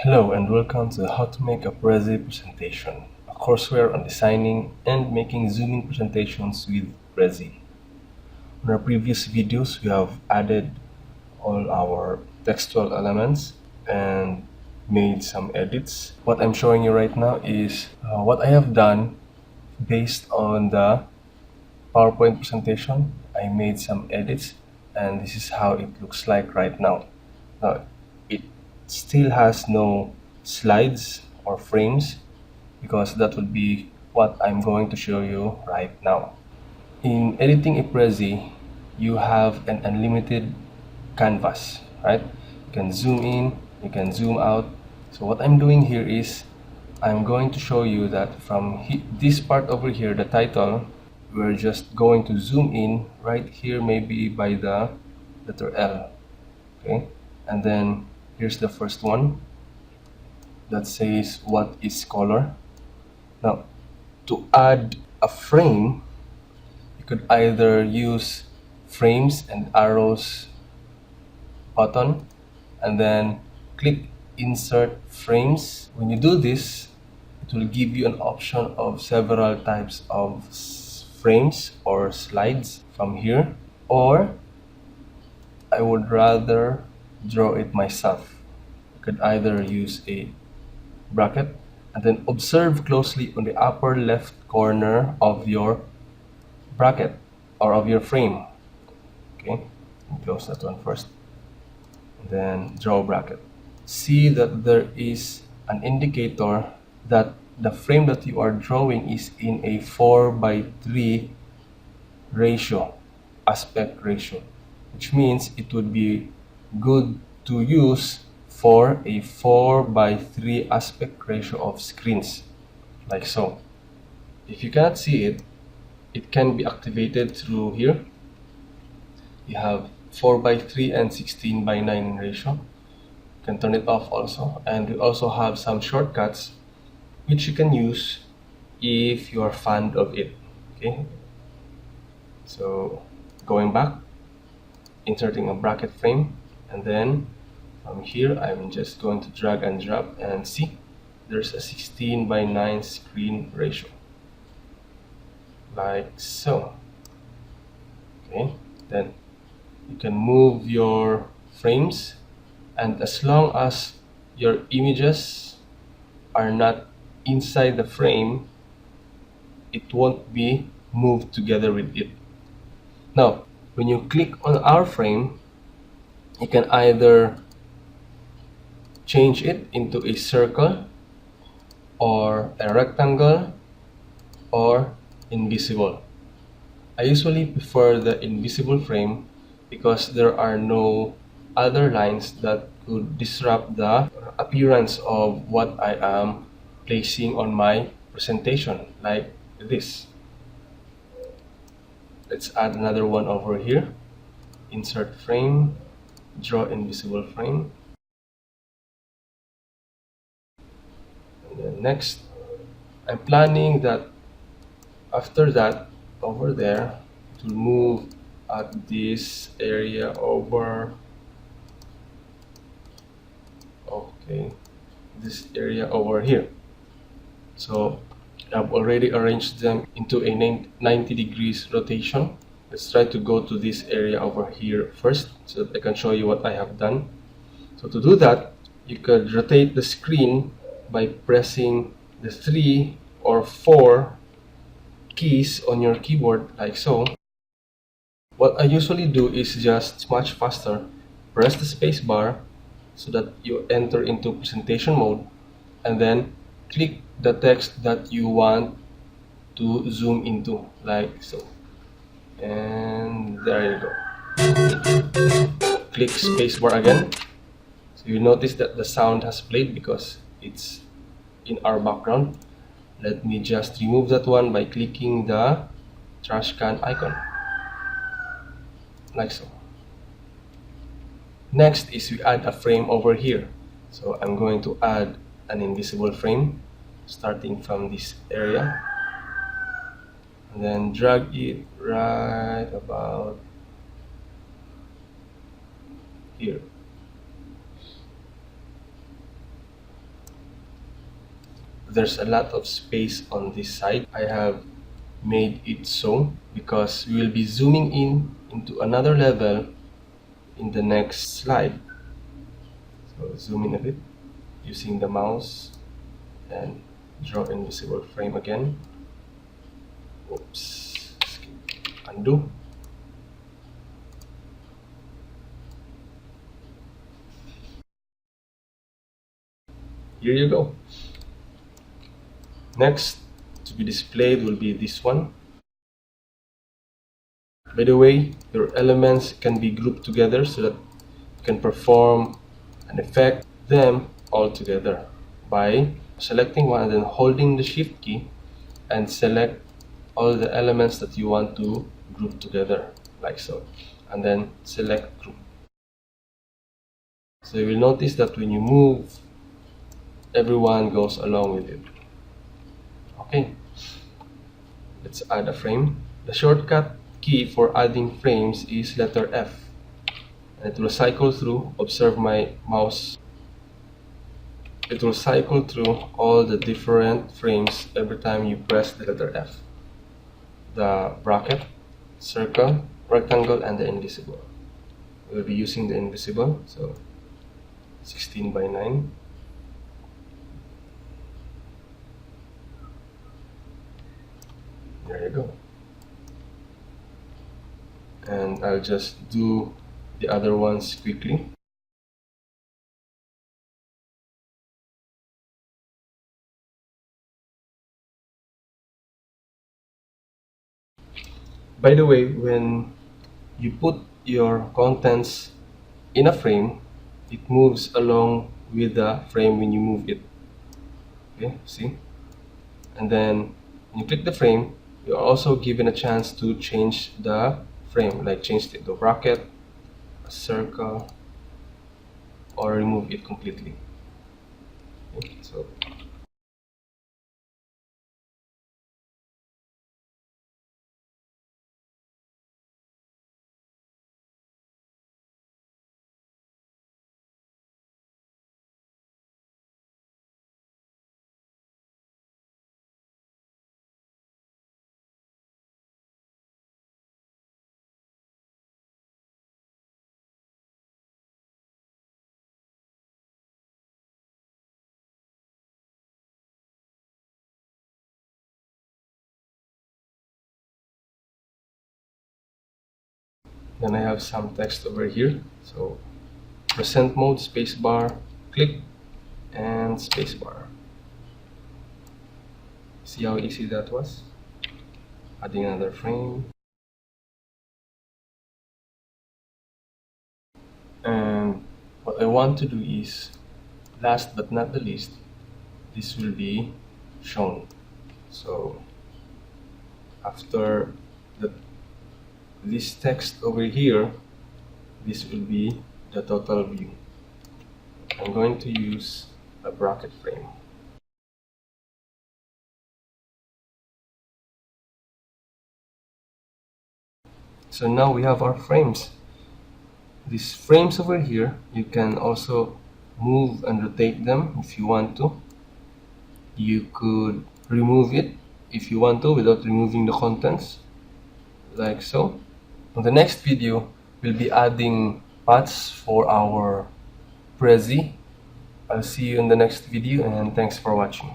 Hello and welcome to How to Make a Prezi Presentation, a courseware on designing and making zooming presentations with Prezi. In our previous videos, we have added all our textual elements and made some edits. What I'm showing you right now is what I have done based on the PowerPoint presentation. I made some edits and this is how it looks like right now. Now, it still has no slides or frames because that would be what I'm going to show you right now. In editing a Prezi, you have an unlimited canvas, right? You can zoom in, you can zoom out. So what I'm doing here is I'm going to show you that from this part over here, the title, we're just going to zoom in right here, maybe by the letter L, okay? And then here's the first one that says what is color. Now, to add a frame, you could either use frames and arrows button and then click insert frames. When you do this, it will give you an option of several types of frames or slides from here, or I would rather draw it myself. You could either use a bracket and then observe closely on the upper left corner of your bracket or of your frame. Okay, close that one first, and then draw bracket. See that there is an indicator that the frame that you are drawing is in a 4:3 ratio, aspect ratio, which means it would be good to use for a 4:3 aspect ratio of screens, like so. If you cannot see it, it can be activated through here. You have 4:3 and 16:9 ratio. You can turn it off also, and we also have some shortcuts which you can use if you are fond of it. Okay, so going back, inserting a bracket frame, and then from here I'm just going to drag and drop, and see there's a 16:9 screen ratio, like so. Okay, then you can move your frames, and as long as your images are not inside the frame, it won't be moved together with it. Now, when you click on our frame, you can either change it into a circle or a rectangle or invisible. I usually prefer the invisible frame because there are no other lines that could disrupt the appearance of what I am placing on my presentation, like this. Let's add another one over here. Insert frame, draw invisible frame. And then next, I'm planning that after that, over there, to move at this area over, okay, this area over here. So I've already arranged them into a 90 degrees rotation. Let's try to go to this area over here first so that I can show you what I have done. So to do that, you could rotate the screen by pressing the 3 or 4 keys on your keyboard, like so. What I usually do is just much faster. Press the space bar so that you enter into presentation mode, and then click the text that you want to zoom into, like so. And there you go. Click spacebar again. So you notice that the sound has played because it's in our background. Let me just remove that one by clicking the trash can icon, like so. Next is we add a frame over here. So I'm going to add an invisible frame starting from this area, and then drag it right about here. there's a lot of space on this side. I have made it so because we will be zooming in into another level in the next slide. So zoom in a bit using the mouse and draw invisible frame again. Oops, undo. Here you go. Next to be displayed will be this one. By the way, your elements can be grouped together so that you can perform an effect them all together by selecting one and then holding the shift key and select all the elements that you want to group together, like so, and then select group. So you will notice that when you move, everyone goes along with it. Okay, let's add a frame. The shortcut key for adding frames is letter F, and it will cycle through. Observe my mouse. It will cycle through all the different frames every time you press the letter F. The bracket, circle, rectangle, and the invisible. We'll be using the invisible, so 16 by 9. There you go. And I'll just do the other ones quickly. By the way, when you put your contents in a frame, it moves along with the frame when you move it. Okay, see? And then when you click the frame, you're also given a chance to change the frame, like change it to a bracket, a circle, or remove it completely. Okay, so then I have some text over here. So present mode, spacebar, click, and spacebar. See how easy that was? Adding another frame. And what I want to do is, last but not the least, this will be shown. So after this text over here, this will be the total view. I'm going to use a bracket frame. So now we have our frames. These frames over here, you can also move and rotate them if you want to. You could remove it if you want to without removing the contents, like so. In the next video, we'll be adding paths for our Prezi. I'll see you in the next video, and thanks for watching.